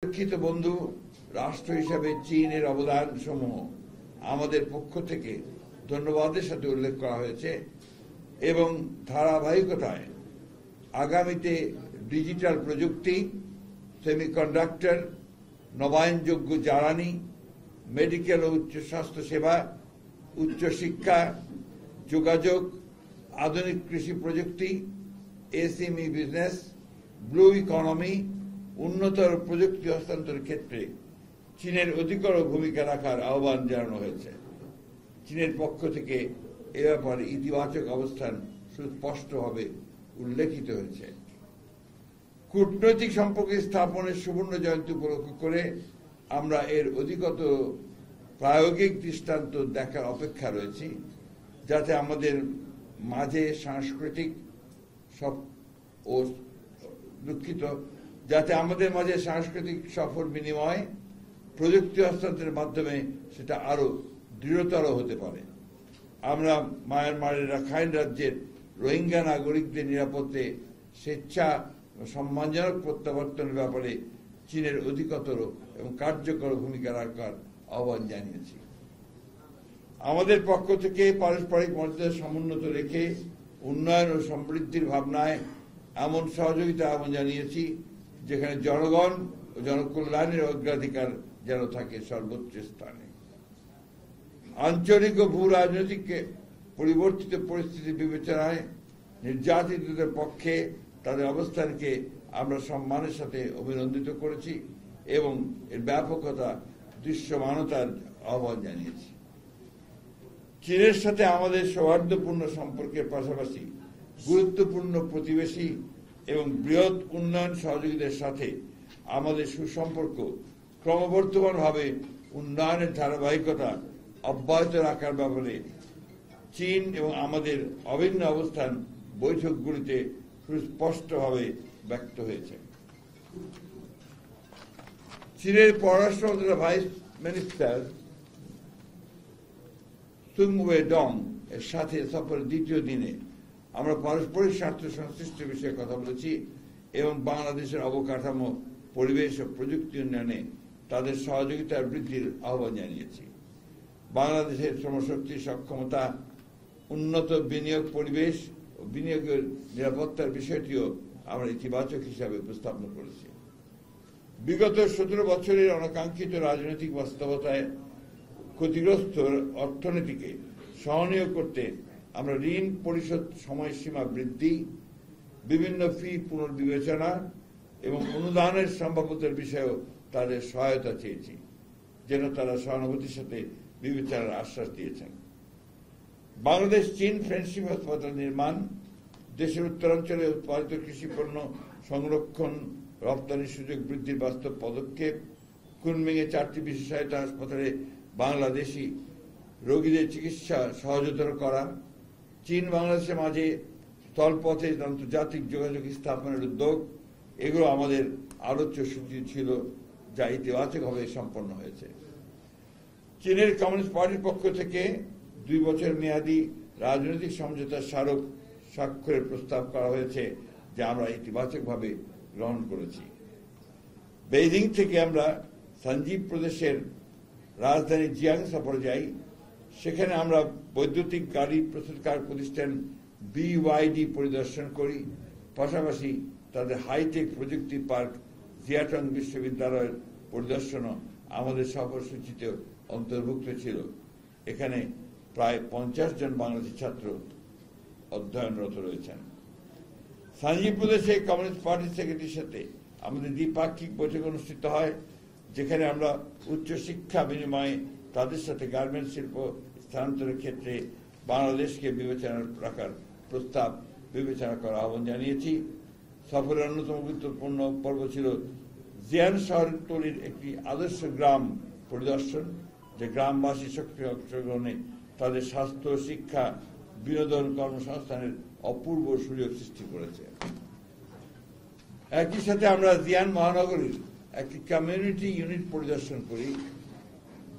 শিক্ষিত বন্ধু রাষ্ট্র হিসেবে চীনের অবদান সমূহ আমাদের পক্ষ থেকে ধন্যবাদের সাথে উল্লেখ করা হয়েছে এবং ধারাবাহিকতায় আগামীতে ডিজিটাল প্রযুক্তি, সেমিকন্ডাক্টর, নবায়নযোগ্য জ্বালানি, মেডিকেল ও উচ্চ স্বাস্থ্য সেবা, উচ্চশিক্ষা, যোগাযোগ, আধুনিক কৃষি প্রযুক্তি, এসএমই বিজনেস, ব্লু ইকোনমি, উন্নতর প্রযুক্তি হস্তান্তরের ক্ষেত্রে চীনের অধিকতর ভূমিকা রাখার আহ্বান জানানো হয়েছে। চীনের পক্ষ থেকে এ ব্যাপারে ইতিবাচক অবস্থান সুস্পষ্টভাবে উল্লেখিত হয়েছে। কূটনৈতিক সম্পর্ক স্থাপনের সুবর্ণ জয়ন্তী উপলক্ষ করে আমরা এর অধিকতর প্রায়োগিক দৃষ্টান্ত দেখার অপেক্ষা রয়েছি, যাতে আমাদের মাঝে সাংস্কৃতিক সফর বিনিময় প্রযুক্তি হস্তান্তরের মাধ্যমে সেটা আরো দৃঢ়তর হতে পারে। আমরা মায়ানমারের রাখাইন রাজ্যের রোহিঙ্গা নাগরিকদের নিরাপত্তে স্বেচ্ছা সম্মানজনক প্রত্যাবর্তনের ব্যাপারে চীনের অধিকতর এবং কার্যকর ভূমিকা রাখার আহ্বান জানিয়েছি। আমাদের পক্ষ থেকে পারস্পরিক মর্যাদা সমুন্নত রেখে উন্নয়ন ও সমৃদ্ধির ভাবনায় এমন সহযোগিতা আহ্বান জানিয়েছি যেখানে জনগণ ও জনকল্যাণের অগ্রাধিকার যেন থাকে সর্বোচ্চ স্থানে। আঞ্চলিক ও ভূ রাজনৈতিক পরিবর্তিত পরিস্থিতি বিবেচনায় নির্যাতিতদের পক্ষে তাদের অবস্থানকে আমরা সম্মানের সাথে অভিনন্দিত করেছি এবং এর ব্যাপকতা দৃশ্যমানতার আহ্বান জানিয়েছি। চীনের সাথে আমাদের সৌহার্দ্যপূর্ণ সম্পর্কের পাশাপাশি গুরুত্বপূর্ণ প্রতিবেশী এবং বৃহৎ উন্নয়ন সহযোগীদের সাথে আমাদের সুসম্পর্ক ক্রমবর্ধমানভাবে উন্নয়নের ধারাবাহিকতা অব্যাহত রাখার ব্যাপারে চীন এবং আমাদের অভিন্ন অবস্থান বৈঠকগুলিতে সুস্পষ্টভাবে ব্যক্ত হয়েছে। চীনের পররাষ্ট্র মন্ত্রণালয়ের ভাইস মিনিস্টার সুং ওয়েডং এর সাথে সফরের দ্বিতীয় দিনে আমরা পারস্পরিক স্বার্থ সংশ্লিষ্ট বিষয়ে কথা বলেছি এবং বাংলাদেশের অবকাঠামো, পরিবেশ ও প্রযুক্তি উন্নয়নে তাদের সহযোগিতা বৃদ্ধির আহ্বান জানিয়েছি। বাংলাদেশের শ্রমশক্তি সক্ষমতা, উন্নত বিনিয়োগ পরিবেশ ও বিনিয়োগের নিরাপত্তার বিষয়টিও আমরা ইতিবাচক হিসাবে উপস্থাপন করেছি। বিগত 17 বছরের অনাকাঙ্ক্ষিত রাজনৈতিক বাস্তবতায় ক্ষতিগ্রস্ত অর্থনীতিকে সহনীয় করতে আমরা ঋণ পরিশোধ সময়সীমা বৃদ্ধি, বিভিন্ন ফি পুনর্বিবেচনা এবং অনুদানের সম্ভাব্যতার বিষয়েও তাদের সহায়তা চেয়েছি, যেন তারা সহানুভূতির সাথে বিবেচনার আশ্বাস দিয়েছেন। বাংলাদেশ চীন ফ্রেন্ডশিপ হাসপাতাল নির্মাণ, দেশের উত্তরাঞ্চলে উৎপাদিত কৃষি পণ্য সংরক্ষণ, রপ্তানির সুযোগ বৃদ্ধির বাস্তব পদক্ষেপ, কুনমিংয়ে 4টি বিশেষায়িত হাসপাতালে বাংলাদেশি রোগীদের চিকিৎসা সহজতর করা, চীন বাংলাদেশের মাঝে স্থলপথে আন্তর্জাতিক যোগাযোগ স্থাপনের উদ্যোগ, এগুলো আমাদের আলোচ্য সূচি ছিল, যা ইতিবাচকভাবে সম্পন্ন হয়েছে। চীনের কমিউনিস্ট পার্টির পক্ষ থেকে 2 বছর মেয়াদী রাজনৈতিক সমঝোতার স্মারক স্বাক্ষরের প্রস্তাব করা হয়েছে, যা আমরা ইতিবাচকভাবে গ্রহণ করেছি। বেইজিং থেকে আমরা সঞ্জীব প্রদেশের রাজধানী জিয়াং সফরে যাই। সেখানে আমরা বৈদ্যুতিক গাড়ি প্রস্তুতকারক প্রতিষ্ঠান BYD পরিদর্শন করি। পাশাপাশি তাদের হাইটেক প্রযুক্তি পার্ক জিয়াটং বিশ্ববিদ্যালয়ের পরিদর্শনও আমাদের সফরসূচিতে অন্তর্ভুক্ত ছিল। এখানে প্রায় 50 জন বাংলাদেশি ছাত্র অধ্যয়নরত রয়েছেন। সঞ্জীব প্রদেশে কমিউনিস্ট পার্টির সেক্রেটারির সাথে আমাদের দ্বিপাক্ষিক বৈঠক অনুষ্ঠিত হয়, যেখানে আমরা উচ্চশিক্ষা বিনিময়ে তাদের সাথে গার্মেন্টস শিল্প স্থানান্তরের ক্ষেত্রে বাংলাদেশকে বিবেচনা রাখার প্রস্তাব বিবেচনা করার আহ্বান জানিয়েছি। সফরের অন্যতম গুরুত্বপূর্ণ পর্ব ছিল জিয়ান শহরতলির একটি আদর্শ গ্রাম পরিদর্শন, যে গ্রামবাসী সক্রিয় অংশগ্রহণে তাদের স্বাস্থ্য, শিক্ষা, বিনোদন, কর্মসংস্থানের অপূর্ব সুযোগ সৃষ্টি করেছে। একই সাথে আমরা জিয়ান মহানগরীর একটি কমিউনিটি ইউনিট পরিদর্শন করি,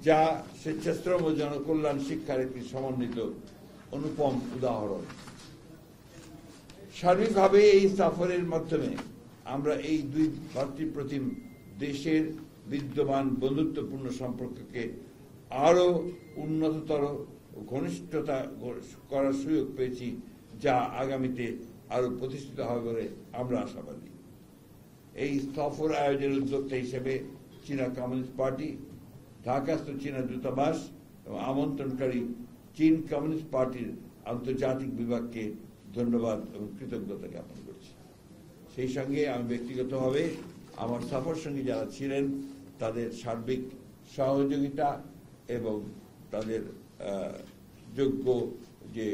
যা স্বেচ্ছাশ্রম ও জনকল্যাণ শিক্ষার একটি সমন্বিত অনুপম উদাহরণ। সার্বিকভাবে এই সফরের মাধ্যমে আমরা এই দুই ভাতৃপ্রতিম দেশের বিদ্যমান বন্ধুত্বপূর্ণ সম্পর্ককে আরো উন্নততর ঘনিষ্ঠতা করার সুযোগ পেয়েছি, যা আগামীতে আরো প্রতিষ্ঠিত হবে বলে আমরা আশাবাদী। এই সফর আয়োজনের উদ্যোক্তা হিসেবে চীনা কমিউনিস্ট পার্টি, ঢাকাস্থ চীনা দূতাবাস এবং আমন্ত্রণকারী চীন কমিউনিস্ট পার্টির আন্তর্জাতিক বিভাগকে ধন্যবাদ এবং কৃতজ্ঞতা জ্ঞাপন করছি। সেই সঙ্গে আমি ব্যক্তিগতভাবে আমার সফর সঙ্গী যারা ছিলেন তাদের সার্বিক সহযোগিতা এবং তাদের যোগ্য যে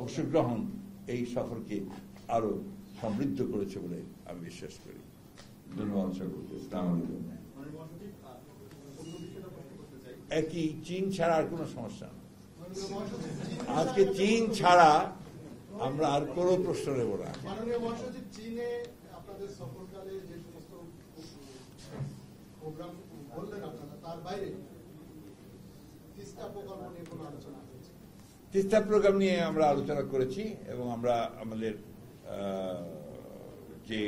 অংশগ্রহণ এই সফরকে আরো সমৃদ্ধ করেছে বলে আমি বিশ্বাস করি। ধন্যবাদ সকলকে। একই চীন ছাড়া আর কোনো সমস্যা নেই। আজকে চীন ছাড়া আমরা আর কোনো প্রশ্ন নেব না। চীনে আপনাদের সফরকালে যে সমস্ত প্রোগ্রাম বললেন আপনারা, তার বাইরে তিস্তা প্রকল্প নিয়ে কোনো আলোচনা হয়েছে? তিস্তা প্রোগ্রাম নিয়ে আমরা আলোচনা করেছি এবং আমরা আমাদের যে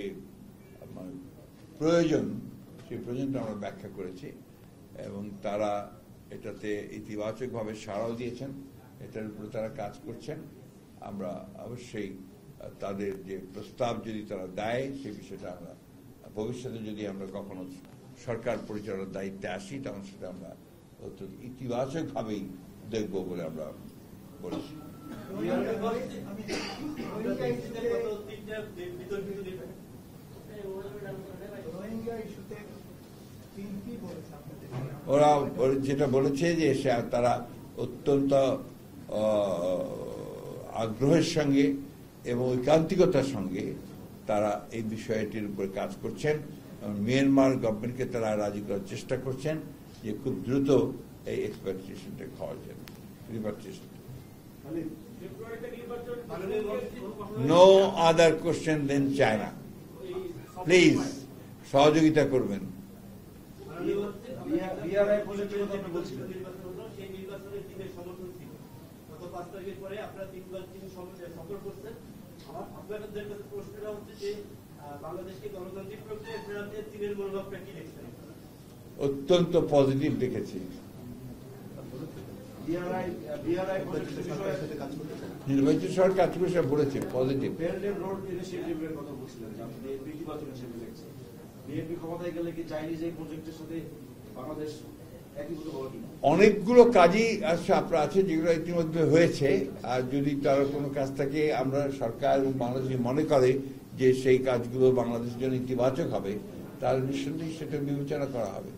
প্রয়োজন সেই প্রয়োজনটা আমরা ব্যাখ্যা করেছি এবং তারা এটাতে ইতিবাচকভাবে সাড়াও দিয়েছেন, এটার উপরে তারা কাজ করছেন। আমরা অবশ্যই তাদের যে প্রস্তাব যদি তারা দেয় সেই বিষয়টা আমরা ভবিষ্যতে যদি আমরা কখনো সরকার পরিচালনার দায়িত্বে আসি তখন সেটা আমরা অত্যন্ত ইতিবাচকভাবেই দেখব বলে আমরা বলেছি। ওরা যেটা বলেছে যে তারা অত্যন্ত আগ্রহের সঙ্গে এবং ঐকান্তিকতার সঙ্গে তারা এই বিষয়টির উপর কাজ করছেন। মিয়ানমার গভর্নমেন্টকে তারা রাজি করার চেষ্টা করছেন যে খুব দ্রুত এই এক্সপেক্টেশনটা খাওয়া যাবে। নো আদার কোশ্চেন দেন চায়না। প্লিজ সহযোগিতা করবেন। অত্যন্ত পজিটিভ দেখেছি। নির্বাচিত সরকার কাজ করে সব বলেছে পজিটিভ। অনেকগুলো কাজই আছে যেগুলো ইতিমধ্যে হয়েছে, আর যদি তার কোনো কাজ থাকে আমরা সরকার এবং বাংলাদেশ মনে করে যে সেই কাজগুলো বাংলাদেশের জন্য ইতিবাচক হবে তাহলে নিঃসন্দেহে সেটা বিবেচনা করা হবে।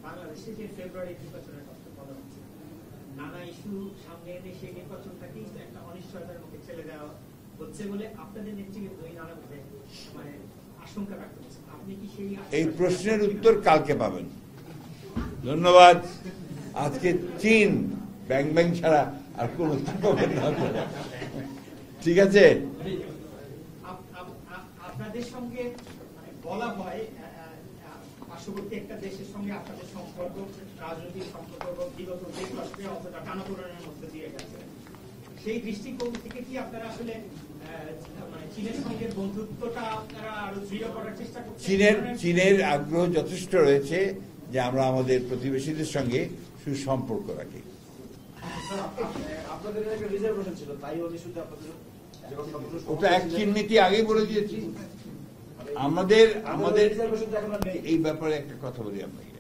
বাংলাদেশে যে ফেব্রুয়ারি নির্বাচনের কথা বলা হচ্ছে, নানা ইস্যু সামনে এনে সেই নির্বাচনটাকে একটা অনিশ্চয়তার মুখে ঠেলে দেওয়া হচ্ছে বলে আপনাদের নেতৃত্ব নানাভাবে মানে আশঙ্কা রাখতে হচ্ছে। আপনি কি সেই এই প্রশ্নের উত্তর কালকে পাবেন। ধন্যবাদ। আজকে চীন ব্যাং ব্যাং ছাড়া আর কোন ঠিক আছে। আপনাদের সঙ্গে বলা হয় পার্শ্ববর্তী একটা দেশের সঙ্গে আপনাদের সম্পর্ক, রাজনৈতিক সম্পর্ক বিগত 2 বছরে অতটা টানাপোড়েনের মধ্যে দিয়ে গেছে। সেই দৃষ্টিকোণ থেকে কি আপনারা আসলে চীনের সঙ্গে বন্ধুত্বটা আপনারা আরো দৃঢ় করার চেষ্টা করছেন? চীনের আগ্রহ যথেষ্ট রয়েছে যে আমরা আমাদের প্রতিবেশীদের সঙ্গে সুসম্পর্ক রাখি। ওটা এক চীন নীতি আগেই বলে দিয়েছি। আমাদের এই ব্যাপারে একটা কথা বলি আপনাকে,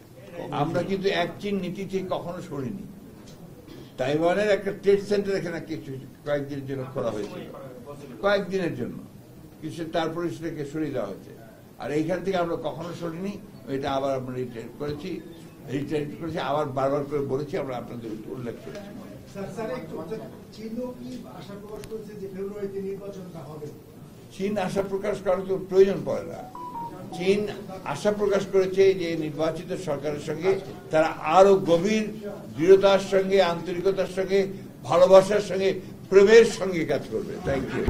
আমরা কিন্তু এক চীন নীতি থেকে কখনো সরিনি। তাইওয়ানের একটা ট্রেড সেন্টার এখানে কিছু কয়েকদিনের জন্য খোলা হয়েছে, কয়েকদিনের জন্য কিছু, তারপরে সেটাকে সরিয়ে দেওয়া হয়েছে। আর এইখান থেকে আমরা কখনো সরিনি। এটা আবার আমরা রিটায়ার করেছি, আবার বারবার করে বলেছি, আমরা আপনাদের উল্লেখ করেছি। চীন আশা প্রকাশ করার তো প্রয়োজন পড়ে না। চীন আশা প্রকাশ করেছে যে নির্বাচিত সরকারের সঙ্গে তারা আরো গভীর দৃঢ়তার সঙ্গে, আন্তরিকতার সঙ্গে, ভালোবাসার সঙ্গে, প্রেমের সঙ্গে কাজ করবে। Thank you.